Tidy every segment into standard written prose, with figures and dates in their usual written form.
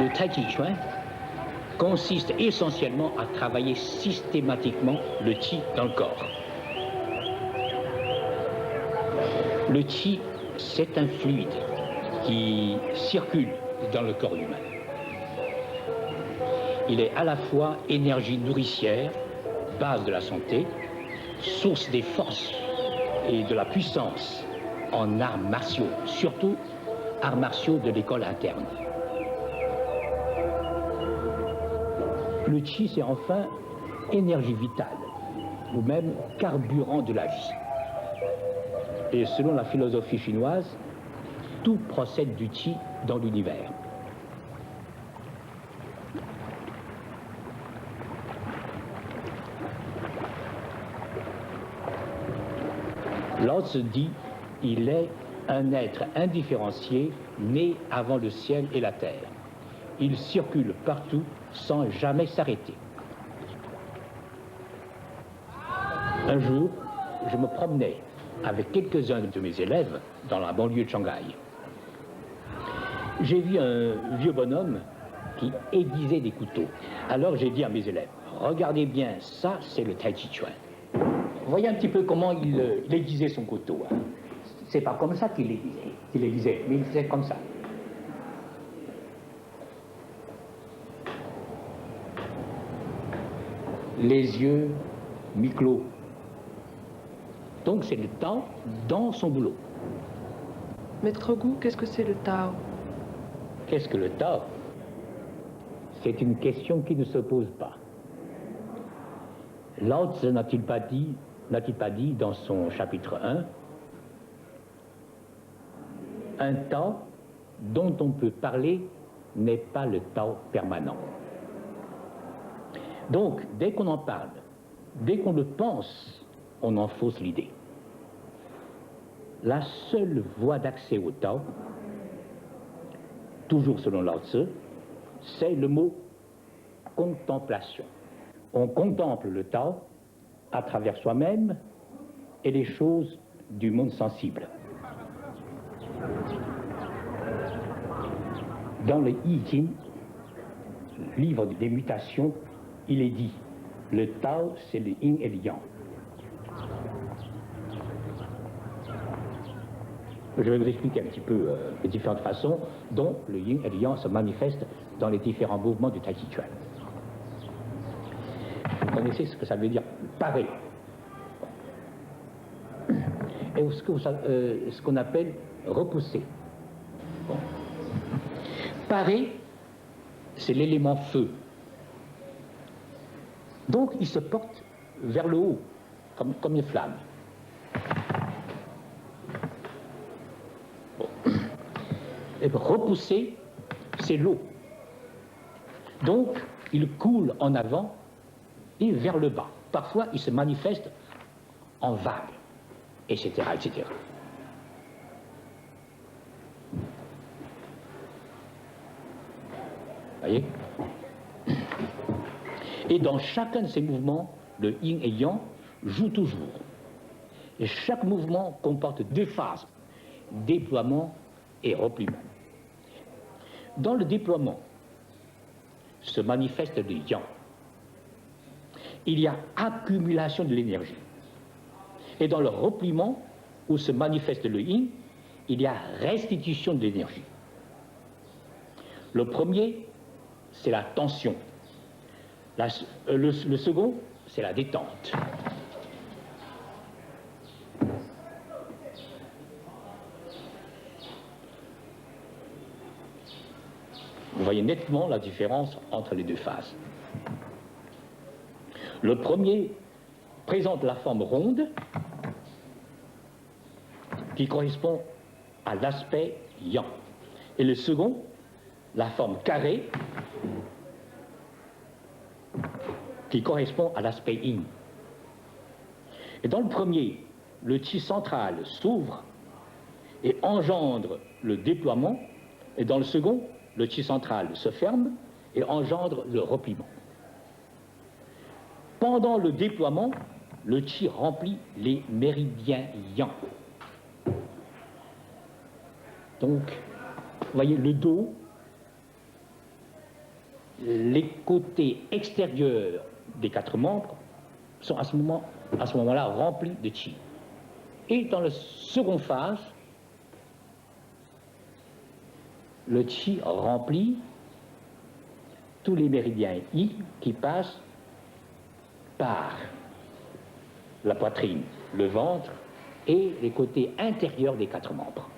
Le Tai Chi Chuan consiste essentiellement à travailler systématiquement le Qi dans le corps. Le Qi, c'est un fluide qui circule dans le corps humain. Il est à la fois énergie nourricière, base de la santé, source des forces et de la puissance en arts martiaux, surtout arts martiaux de l'école interne. Le Qi, c'est enfin énergie vitale, ou même carburant de la vie. Et selon la philosophie chinoise, tout procède du Qi dans l'univers. Lao Tzu dit, il est un être indifférencié, né avant le ciel et la terre. Il circule partout sans jamais s'arrêter. Un jour, je me promenais avec quelques-uns de mes élèves dans la banlieue de Shanghai. J'ai vu un vieux bonhomme qui aiguisait des couteaux. Alors j'ai dit à mes élèves, regardez bien, ça c'est le Tai Chi Chuan. Voyez un petit peu comment il aiguisait son couteau. Hein. C'est pas comme ça qu'il aiguisait, mais il faisait comme ça. Les yeux mi-clos. Donc c'est le Tao dans son boulot. Maître Gu, qu'est-ce que c'est le Tao? Qu'est-ce que le Tao? C'est une question qui ne se pose pas. Lao Tzu n'a-t-il pas dit dans son chapitre 1, un Tao dont on peut parler n'est pas le Tao permanent. Donc, dès qu'on en parle, dès qu'on le pense, on en fausse l'idée. La seule voie d'accès au Tao, toujours selon Lao Tzu, c'est le mot contemplation. On contemple le Tao à travers soi-même et les choses du monde sensible. Dans le I Ching, livre des mutations, il est dit, le Tao, c'est le yin et le yang. Je vais vous expliquer un petit peu les différentes façons dont le yin et le yang se manifestent dans les différents mouvements du Tai Chi Chuan. Vous connaissez ce que ça veut dire parer. Et ce qu'on appelle repousser. Bon. Parer, c'est l'élément feu. Donc il se porte vers le haut, comme une flamme. Bon. Et repousser, c'est l'eau. Donc il coule en avant et vers le bas. Parfois, il se manifeste en vagues, etc., etc. Voyez? Et dans chacun de ces mouvements, le yin et yang joue toujours. Et chaque mouvement comporte deux phases, déploiement et repliement. Dans le déploiement se manifeste le yang. Il y a accumulation de l'énergie. Et dans le repliement, où se manifeste le yin, il y a restitution de l'énergie. Le premier, c'est la tension. Le second, c'est la détente. Vous voyez nettement la différence entre les deux phases. Le premier présente la forme ronde qui correspond à l'aspect yang. Et le second, la forme carrée qui correspond à l'aspect yin. Et dans le premier, le chi central s'ouvre et engendre le déploiement, et dans le second, le chi central se ferme et engendre le repliement. Pendant le déploiement, le chi remplit les méridiens yang. Donc, vous voyez, le dos les côtés extérieurs des 4 membres sont à ce moment-là remplis de chi. Et dans la seconde phase, le chi remplit tous les méridiens I qui passent par la poitrine, le ventre et les côtés intérieurs des 4 membres.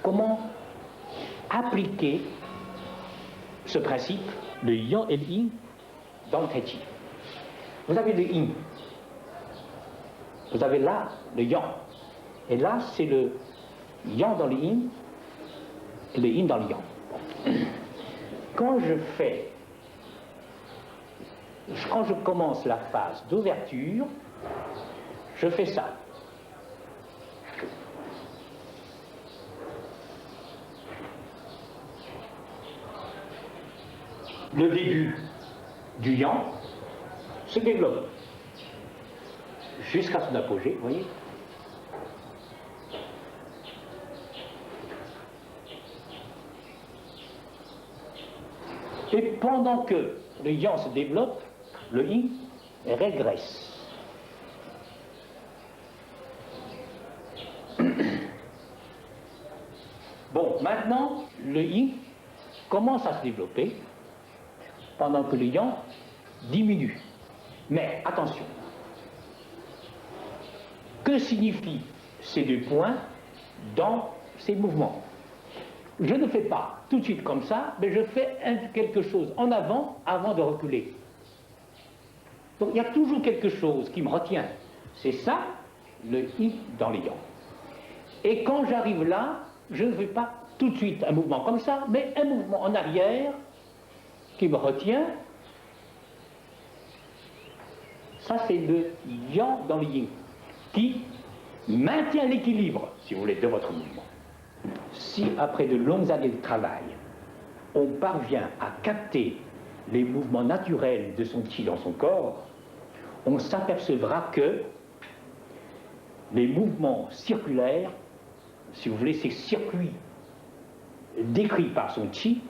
Comment appliquer ce principe, le yang et le yin, dans le tai chi? Vous avez le yin, vous avez là le yang, et là c'est le yang dans le yin et le yin dans le yang. Quand je commence la phase d'ouverture, je fais ça. Le début du yang se développe jusqu'à son apogée, vous voyez. Et pendant que le yang se développe, le yin régresse. Bon, maintenant, le yin commence à se développer pendant que le yang diminue. Mais attention, que signifient ces 2 points dans ces mouvements? Je ne fais pas tout de suite comme ça, mais je fais quelque chose en avant de reculer. Donc il y a toujours quelque chose qui me retient. C'est ça, le yin dans le yang. Et quand j'arrive là, je ne fais pas tout de suite un mouvement comme ça, mais un mouvement en arrière qui me retient. Ça, c'est le yang dans le yin, qui maintient l'équilibre, si vous voulez, de votre mouvement. Si, après de longues années de travail, on parvient à capter les mouvements naturels de son chi dans son corps, on s'apercevra que les mouvements circulaires, si vous voulez, ces circuits décrits par son chi,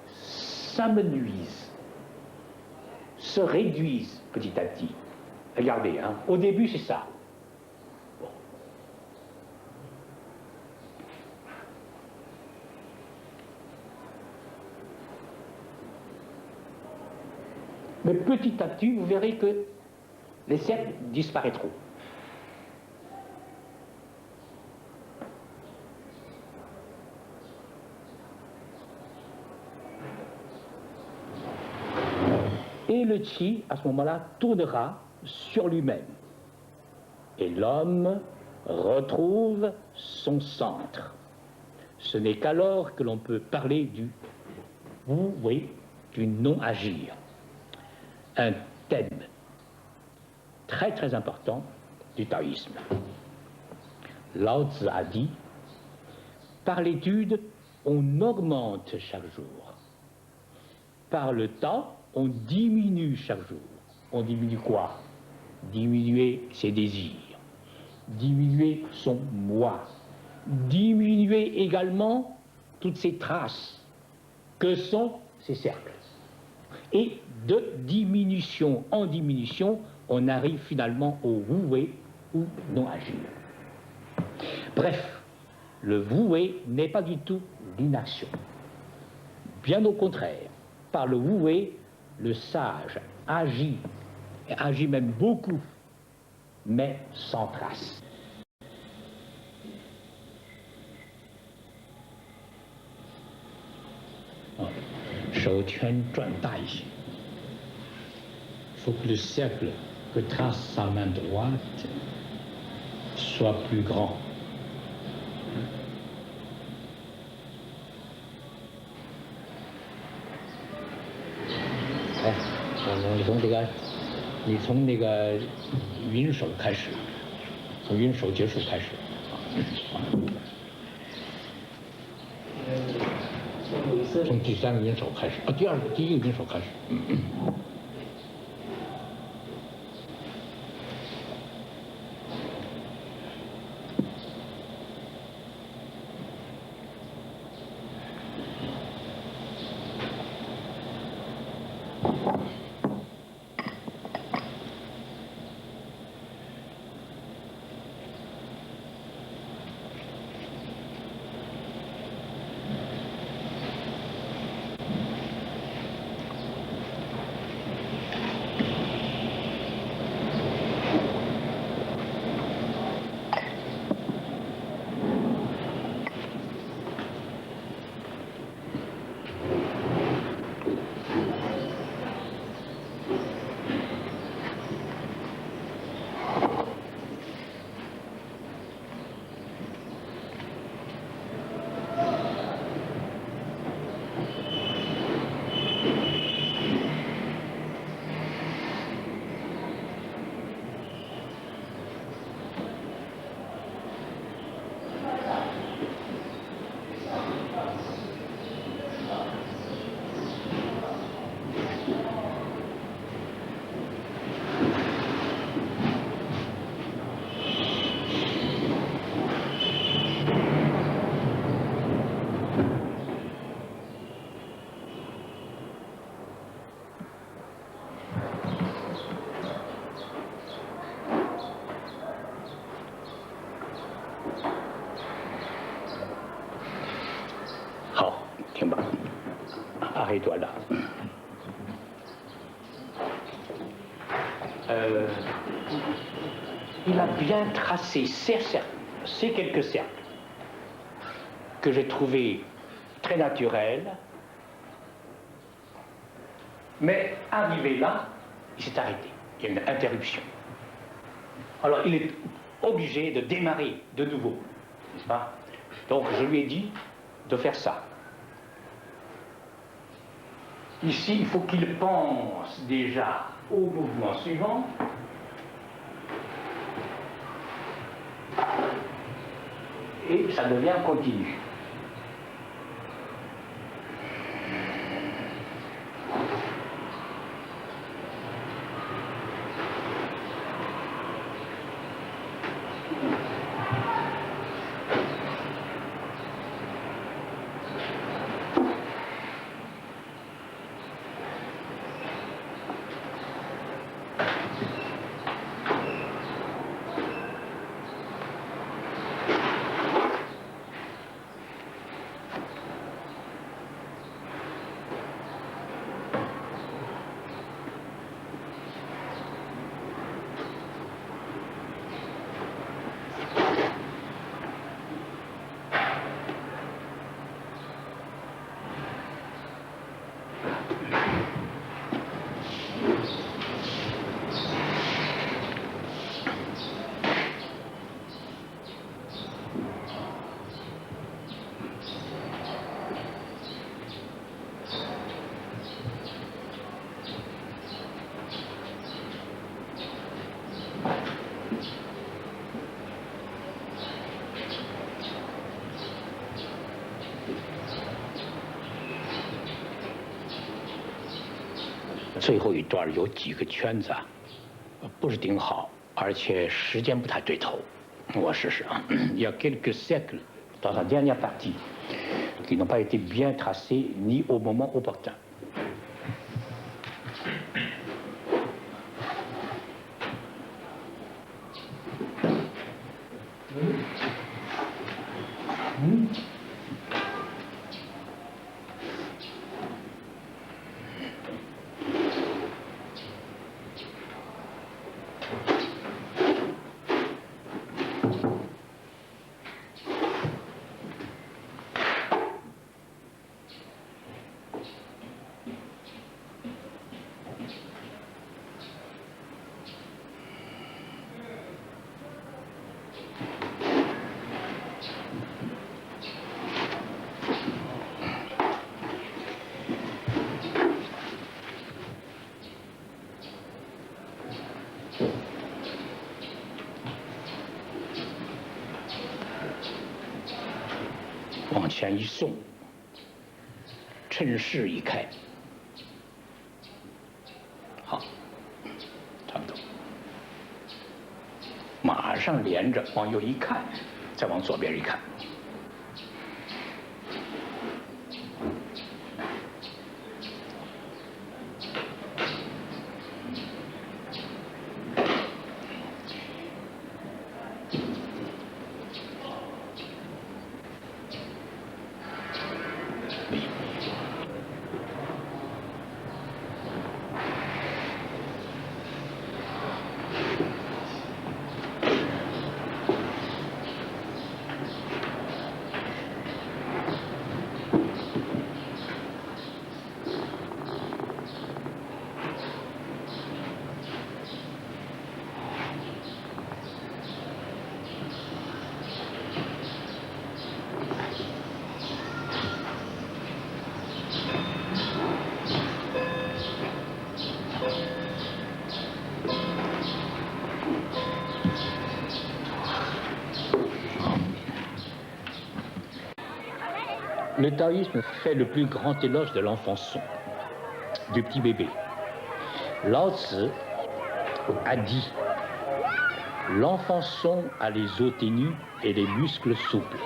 s'amenuisent, se réduisent petit à petit. Regardez, hein, au début c'est ça. Bon. Mais petit à petit, vous verrez que les cercles disparaîtront. Et le chi, à ce moment-là, tournera sur lui-même. Et l'homme retrouve son centre. Ce n'est qu'alors que l'on peut parler du oui, du non-agir. Un thème très très important du taoïsme. Lao Tzu a dit, par l'étude, on augmente chaque jour. Par le temps, on diminue chaque jour. On diminue quoi? Diminuer ses désirs, diminuer son moi, diminuer également toutes ces traces que sont ces cercles. Et de diminution en diminution, on arrive finalement au voué ou non-agir. Bref, le voué n'est pas du tout l'inaction. Bien au contraire, par le voué, le sage agit, et agit même beaucoup, mais sans trace. Il faut que le cercle que trace sa main droite soit plus grand.你从那个云手开始，从云手结束开始。从第3个云手开始，第1个云手开始。好，停吧。Arrête-toi là. Il a bien tracé ces quelques cercles que j'ai trouvés très naturels, mais arrivé là, il s'est arrêté. Il y a une interruption. Alors il est obligé de démarrer de nouveau, n'est-ce pas? Donc je lui ai dit de faire ça. Ici, il faut qu'il pense déjà au mouvement suivant. Et ça devient continu.最后一段有几个圈子啊，不是顶好，而且时间不太对头。我试试啊。Il y a quelques cercles dans la dernière partie qui n'ont pas été bien tracés ni au moment opportun.往前一送，趁势一开，好，差不多。马上连着往右一看，再往左边一看。Le taoïsme fait le plus grand éloge de l'enfant-son, du petit bébé. Lao Tzu a dit « L'enfant-son a les os ténus et les muscles souples.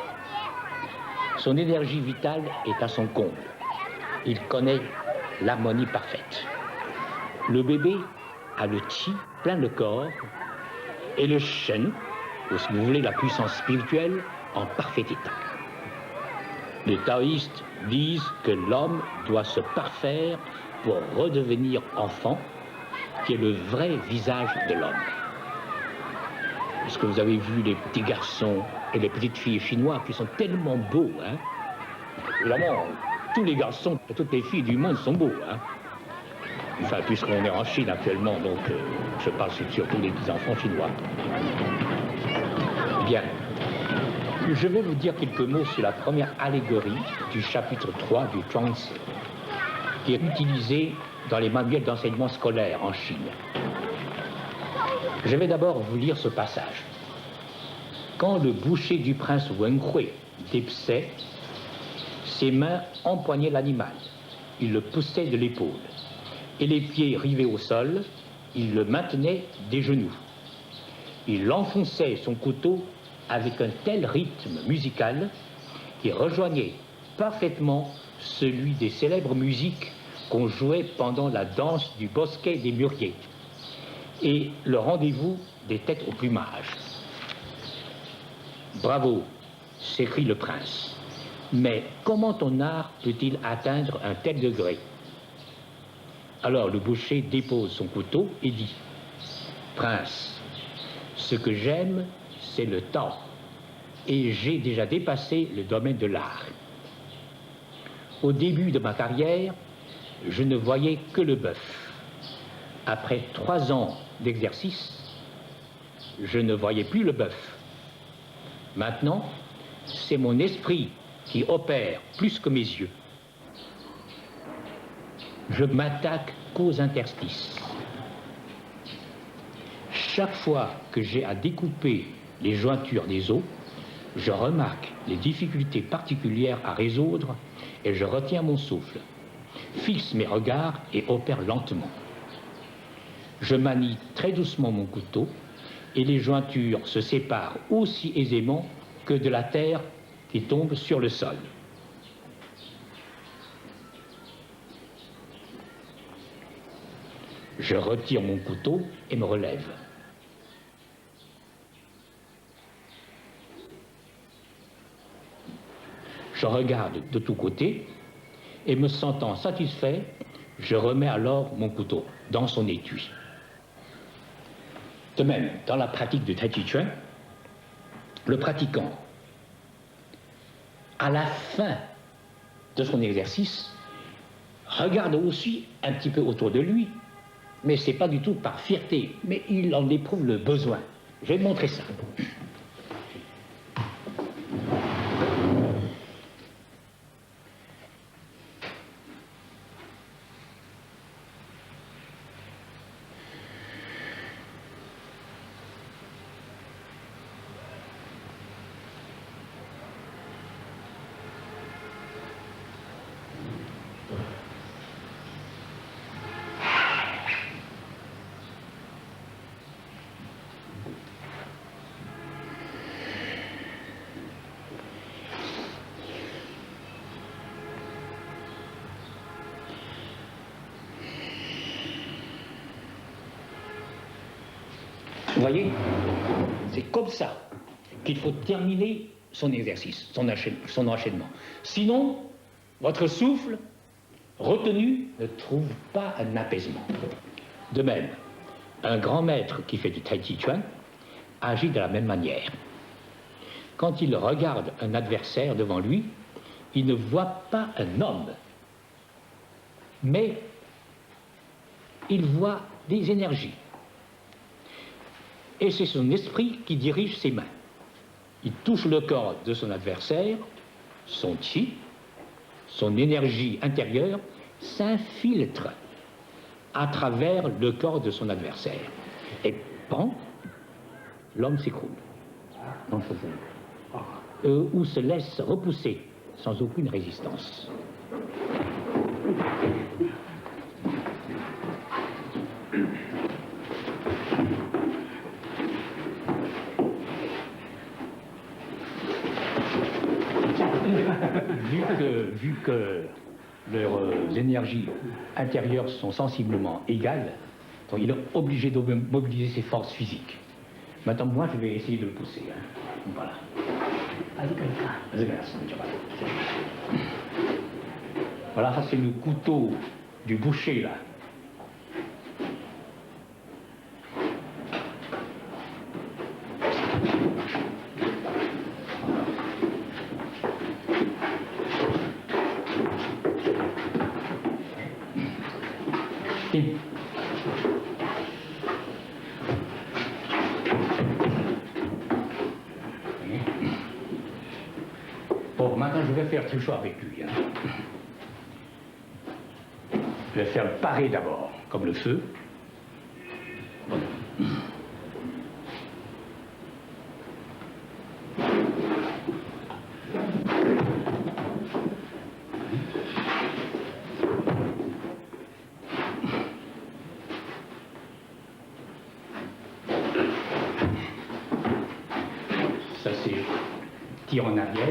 Son énergie vitale est à son comble. Il connaît l'harmonie parfaite. Le bébé a le chi plein le corps et le shen, ou si vous voulez la puissance spirituelle, en parfait état. » Les taoïstes disent que l'homme doit se parfaire pour redevenir enfant, qui est le vrai visage de l'homme. Est-ce que vous avez vu les petits garçons et les petites filles chinois qui sont tellement beaux, hein? Évidemment, tous les garçons et toutes les filles du monde sont beaux, hein? Enfin, puisqu'on est en Chine actuellement, donc je parle surtout des petits-enfants chinois. Bien. Je vais vous dire quelques mots sur la première allégorie du chapitre 3 du Chuang-Tzu, qui est utilisée dans les manuels d'enseignement scolaire en Chine. Je vais d'abord vous lire ce passage. Quand le boucher du prince Wenhui dépeçait, ses mains empoignaient l'animal. Il le poussait de l'épaule. Et les pieds rivés au sol, il le maintenait des genoux. Il enfonçait son couteau avec un tel rythme musical qui rejoignait parfaitement celui des célèbres musiques qu'on jouait pendant la danse du bosquet des mûriers et le rendez-vous des têtes au plumage. Bravo, s'écrie le prince, mais comment ton art peut-il atteindre un tel degré? Alors le boucher dépose son couteau et dit: Prince, ce que j'aime, c'est le temps, et j'ai déjà dépassé le domaine de l'art. Au début de ma carrière, je ne voyais que le bœuf. Après 3 ans d'exercice, je ne voyais plus le bœuf. Maintenant, c'est mon esprit qui opère plus que mes yeux. Je m'attaque qu'aux interstices. Chaque fois que j'ai à découper les jointures des os, je remarque les difficultés particulières à résoudre et je retiens mon souffle, fixe mes regards et opère lentement. Je manie très doucement mon couteau et les jointures se séparent aussi aisément que de la terre qui tombe sur le sol. Je retire mon couteau et me relève. Je regarde de tous côtés et me sentant satisfait, je remets alors mon couteau dans son étui. De même, dans la pratique du Tai Chi Chuan, le pratiquant, à la fin de son exercice, regarde aussi un petit peu autour de lui, mais ce n'est pas du tout par fierté, mais il en éprouve le besoin. Je vais te montrer ça. Vous voyez, c'est comme ça qu'il faut terminer son exercice, son enchaînement. Sinon, votre souffle retenu ne trouve pas un apaisement. De même, un grand maître qui fait du Tai Chi Chuan agit de la même manière. Quand il regarde un adversaire devant lui, il ne voit pas un homme, mais il voit des énergies. Et c'est son esprit qui dirige ses mains. Il touche le corps de son adversaire, son chi, son énergie intérieure s'infiltre à travers le corps de son adversaire. Et pan, l'homme s'écroule dans ce fond, ou se laisse repousser sans aucune résistance. Vu que leurs énergies intérieures sont sensiblement égales, donc il est obligé de mobiliser ses forces physiques. Maintenant, moi, je vais essayer de le pousser. Hein. Voilà. Voilà, ça c'est le couteau du boucher, là. Bon, maintenant je vais faire quelque chose avec lui. Hein. Je vais faire le parer d'abord, comme le feu. Bon. Ça c'est tir en arrière.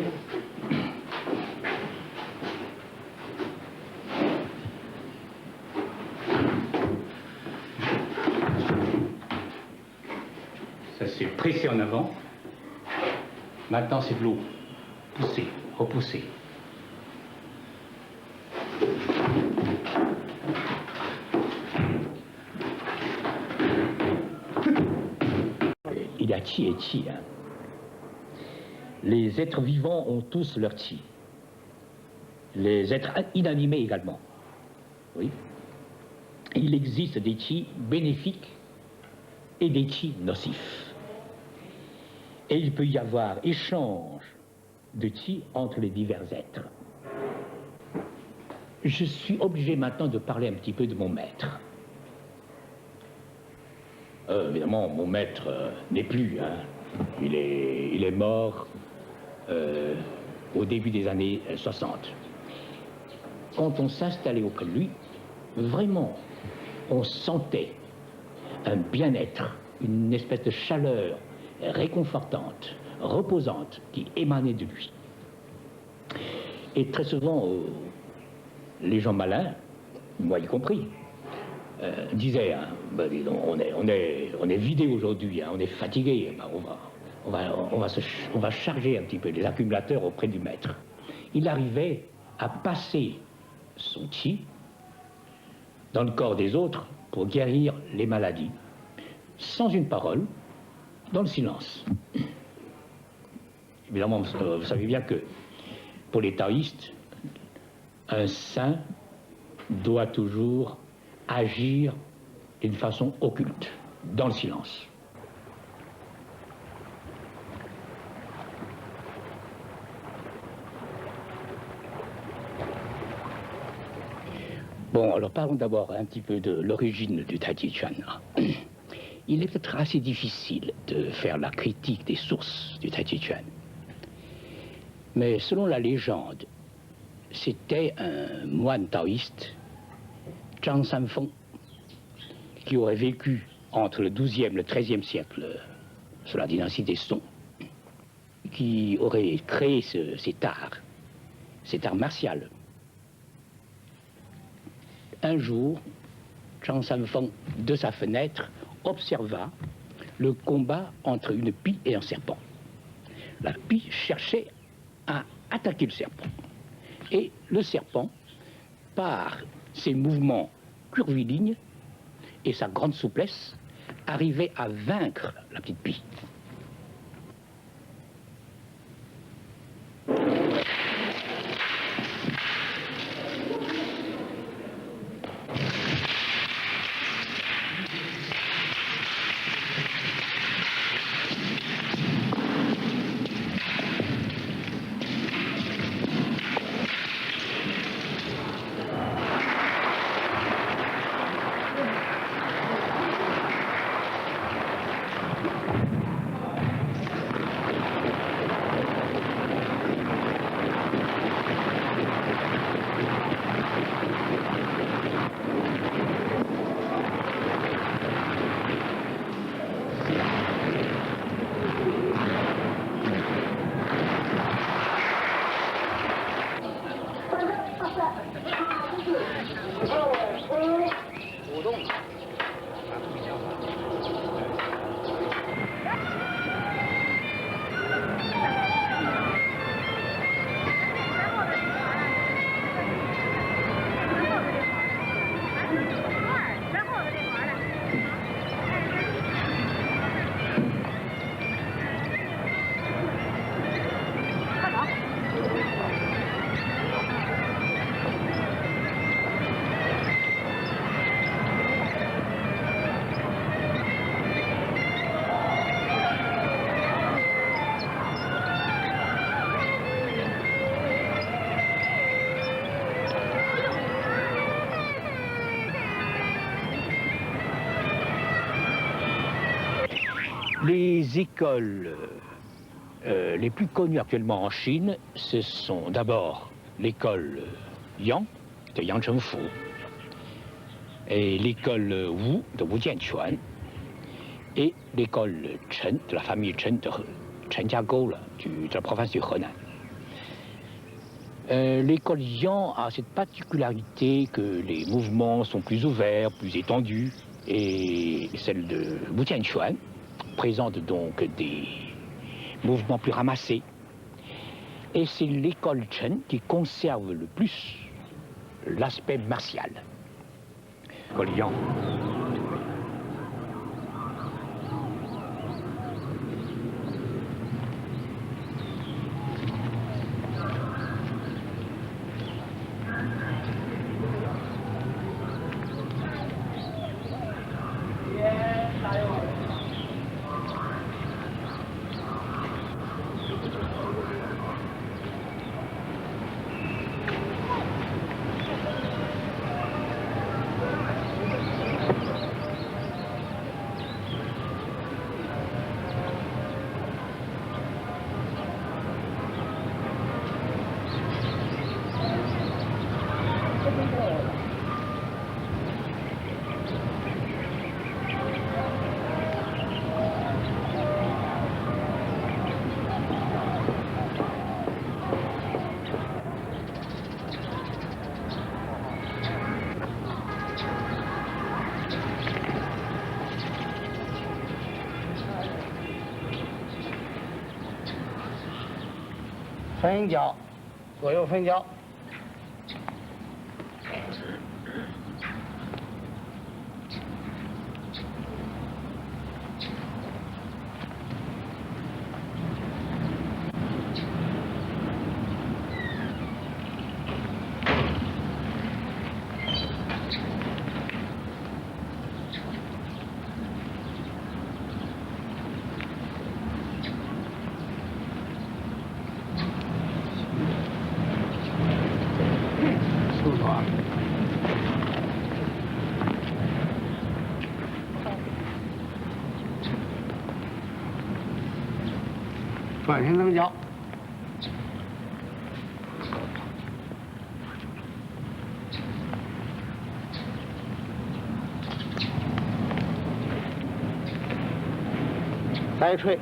Ça c'est pressé en avant. Maintenant c'est de l'eau. Pousser, repousser. Il y a chi et chi. Hein. Les êtres vivants ont tous leur chi. Les êtres inanimés également. Oui. Il existe des chi bénéfiques et des chi nocifs. Et il peut y avoir échange de chi entre les divers êtres. Je suis obligé maintenant de parler un petit peu de mon maître. Évidemment, mon maître n'est plus. Hein. Il est mort au début des années 60. Quand on s'installait auprès de lui, vraiment, on sentait un bien-être, une espèce de chaleur réconfortante, reposante, qui émanait de lui. Et très souvent, les gens malins, moi y compris, disaient, hein, ben, dis donc, on est vidé aujourd'hui, hein, on est fatigué, ben, on va charger un petit peu les accumulateurs auprès du maître. Il arrivait à passer son chi dans le corps des autres pour guérir les maladies, sans une parole, dans le silence. Évidemment, vous savez bien que pour les taoïstes, un saint doit toujours agir d'une façon occulte, dans le silence. Bon, alors parlons d'abord un petit peu de l'origine du Tai Chi Chuan. Il est peut-être assez difficile de faire la critique des sources du Tai Chi Chuan. Mais selon la légende, c'était un moine taoïste, Zhang Sanfeng, qui aurait vécu entre le XIIe et le XIIIe siècle sous la dynastie des Song, qui aurait créé cet art martial. Un jour, Zhang Sanfeng, de sa fenêtre, observa le combat entre une pie et un serpent. La pie cherchait à attaquer le serpent. Et le serpent, par ses mouvements curvilignes et sa grande souplesse, arrivait à vaincre la petite pie. 舞动。Les écoles les plus connues actuellement en Chine, ce sont d'abord l'école Yang de Yang Chengfu et l'école Wu de Wu Jianquan et l'école Chen de la famille Chen de Chen Jiagou de la province du Henan. L'école Yang a cette particularité que les mouvements sont plus ouverts, plus étendus, et celle de Wu Jianquan présente donc des mouvements plus ramassés. Et c'est l'école Chen qui conserve le plus l'aspect martial. L'école Yang. 分脚，左右分脚。转身蹬脚，再吹，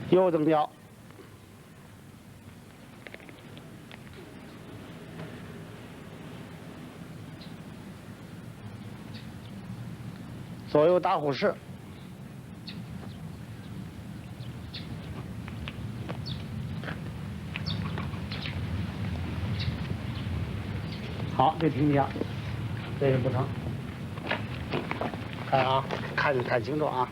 右蹬脚，左右大虎式，好，别停下，这个不成。看啊，看清楚啊。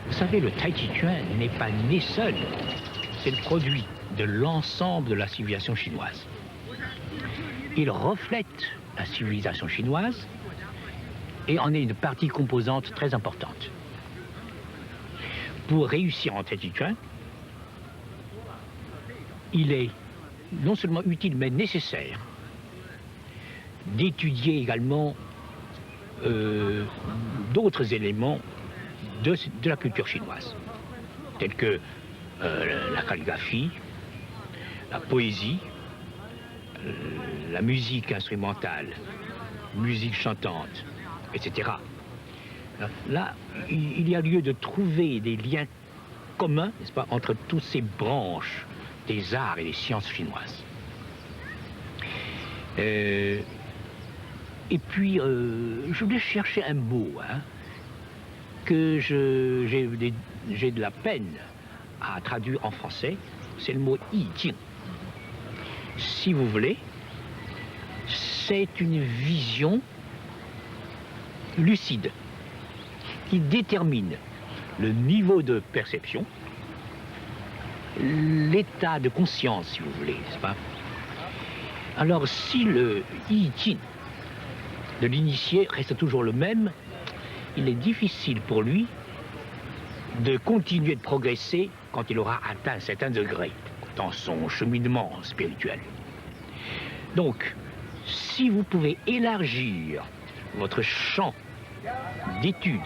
Vous savez, le Tai Chi Chuan n'est pas né seul, c'est le produit de l'ensemble de la civilisation chinoise. Il reflète la civilisation chinoise et en est une partie composante très importante. Pour réussir en Tai Chi Chuan, il est non seulement utile mais nécessaire d'étudier également d'autres éléments de la culture chinoise, tels que la calligraphie, la poésie, la musique instrumentale, musique chantante, etc. Là, il y a lieu de trouver des liens communs, n'est-ce pas, entre toutes ces branches des arts et des sciences chinoises. Et puis, je voulais chercher un mot, hein, que j'ai de la peine à traduire en français, c'est le mot « Yi Jing ». Si vous voulez, c'est une vision lucide qui détermine le niveau de perception, l'état de conscience, si vous voulez, n'est-ce pas? Alors, si le Yi Jing de l'initié reste toujours le même, il est difficile pour lui de continuer de progresser quand il aura atteint un certain degré dans son cheminement spirituel. Donc, si vous pouvez élargir votre champ d'études,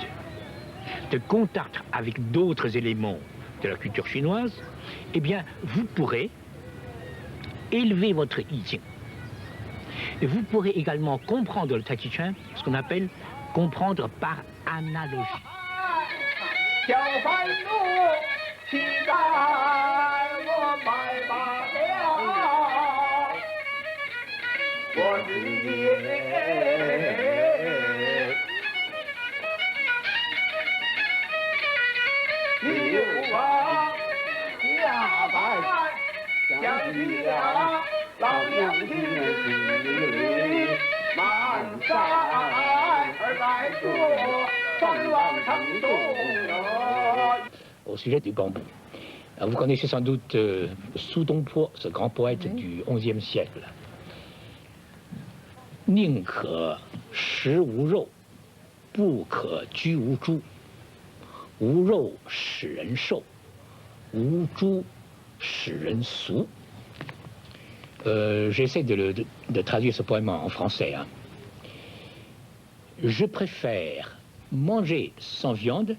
de contact avec d'autres éléments de la culture chinoise, eh bien, vous pourrez élever votre I Ching. Et vous pourrez également comprendre le Tai Chi Chuan, ce qu'on appelle comprendre par analogie. Au sujet du bambou. Alors, vous connaissez sans doute Su Dongpo, ce grand poète du XIe siècle. 宁可食无肉，不可居无猪。无肉使人瘦，无猪使人俗。J'essaie de traduire ce poème en français. Hein. Je préfère manger sans viande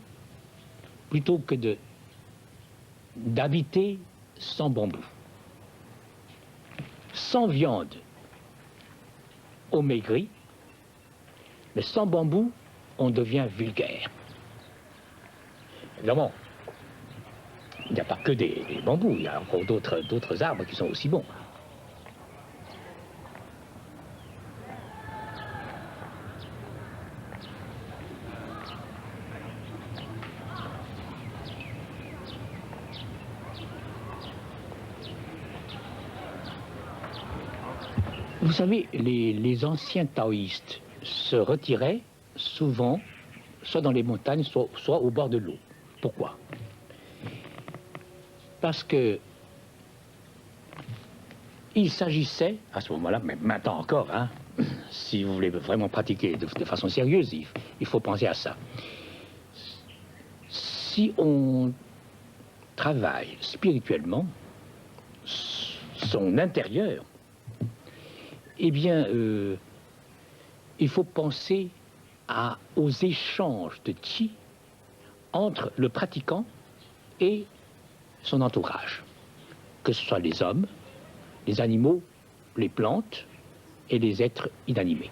plutôt que d'habiter sans bambou. Sans viande, on maigrit, mais sans bambou, on devient vulgaire. Évidemment, il n'y a pas que des bambous, il y a encore d'autres arbres qui sont aussi bons. Vous savez, les anciens taoïstes se retiraient souvent, soit dans les montagnes, soit au bord de l'eau. Pourquoi? Parce que Il s'agissait, à ce moment-là, mais maintenant encore, hein, si vous voulez vraiment pratiquer de façon sérieuse, il faut penser à ça. Si on travaille spirituellement son intérieur, eh bien, il faut penser aux échanges de chi entre le pratiquant et son entourage, que ce soit les hommes, les animaux, les plantes et les êtres inanimés.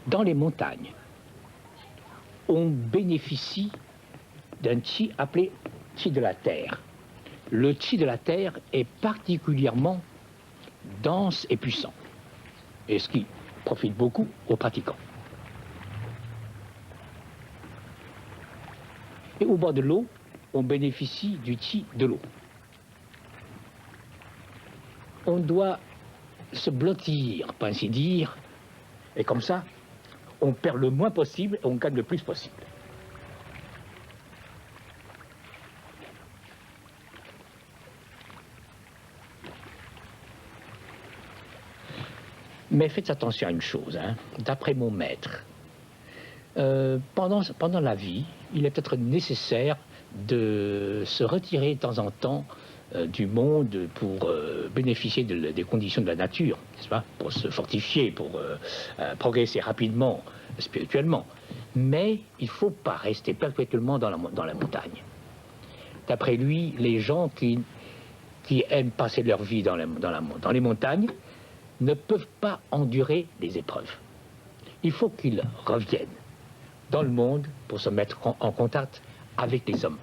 Dans les montagnes, on bénéficie d'un chi appelé chi de la terre. Le chi de la terre est particulièrement dense et puissant, et ce qui profite beaucoup aux pratiquants. Et au bord de l'eau, on bénéficie du chi de l'eau. On doit se blottir, pour ainsi dire, et comme ça, on perd le moins possible et on gagne le plus possible. Mais faites attention à une chose, hein. D'après mon maître, pendant la vie, il est peut-être nécessaire de se retirer de temps en temps du monde pour bénéficier des conditions de la nature, n'est-ce pas, pour se fortifier, pour progresser rapidement spirituellement. Mais il ne faut pas rester perpétuellement dans la montagne. D'après lui, les gens qui aiment passer leur vie dans les montagnes ne peuvent pas endurer les épreuves. Il faut qu'ils reviennent dans le monde pour se mettre en contact avec les hommes.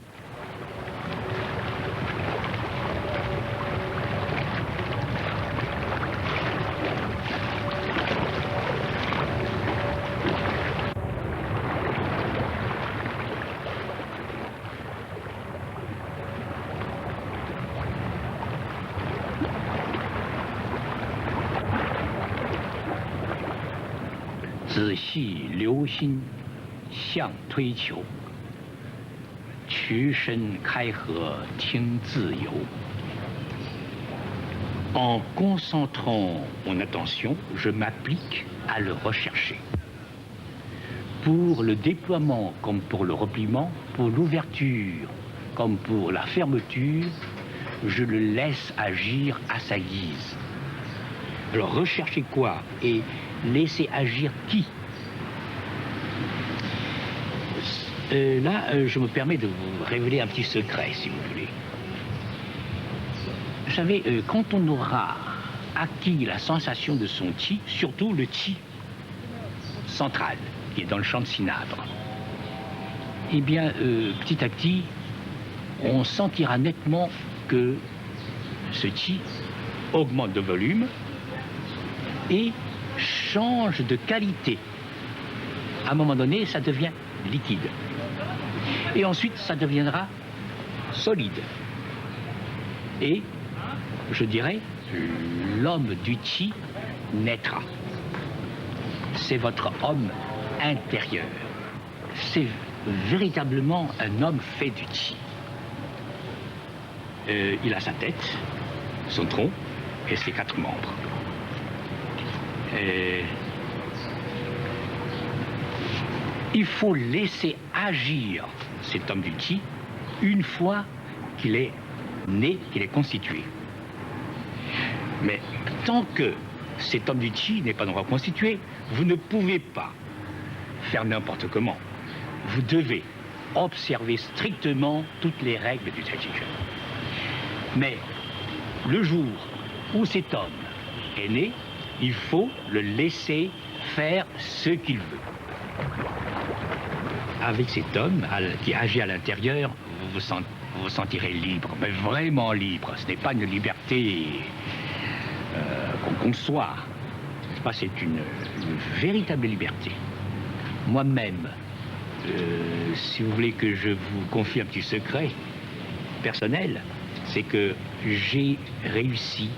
En concentrant mon attention, je m'applique à le rechercher. Pour le déploiement comme pour le repliement, pour l'ouverture comme pour la fermeture, je le laisse agir à sa guise. Alors rechercher quoi et laisser agir qui? Là, je me permets de vous révéler un petit secret, si vous voulez. Vous savez, quand on aura acquis la sensation de son chi, surtout le chi central, qui est dans le champ de cinabre, eh bien, petit à petit, on sentira nettement que ce chi augmente de volume et change de qualité. À un moment donné, ça devient liquide. Et ensuite, ça deviendra solide. Et, je dirais, l'homme du chi naîtra. C'est votre homme intérieur. C'est véritablement un homme fait du chi. Il a sa tête, son tronc et ses 4 membres. Il faut laisser agir cet homme du chi une fois qu'il est né, qu'il est constitué. Mais tant que cet homme du chi n'est pas encore constitué, vous ne pouvez pas faire n'importe comment. Vous devez observer strictement toutes les règles du Tai Chi Chuan. Mais le jour où cet homme est né, il faut le laisser faire ce qu'il veut. Avec cet homme qui agit à l'intérieur, vous vous sentirez libre, mais vraiment libre. Ce n'est pas une liberté qu'on conçoit. C'est une véritable liberté. Moi-même, si vous voulez que je vous confie un petit secret personnel, c'est que j'ai réussi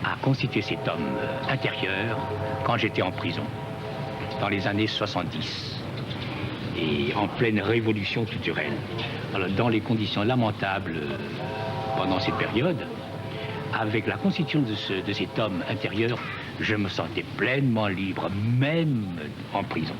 à constituer cet homme intérieur quand j'étais en prison, dans les années 70, et en pleine révolution culturelle. Alors, dans les conditions lamentables pendant cette période, avec la constitution de cet homme intérieur, je me sentais pleinement libre, même en prison.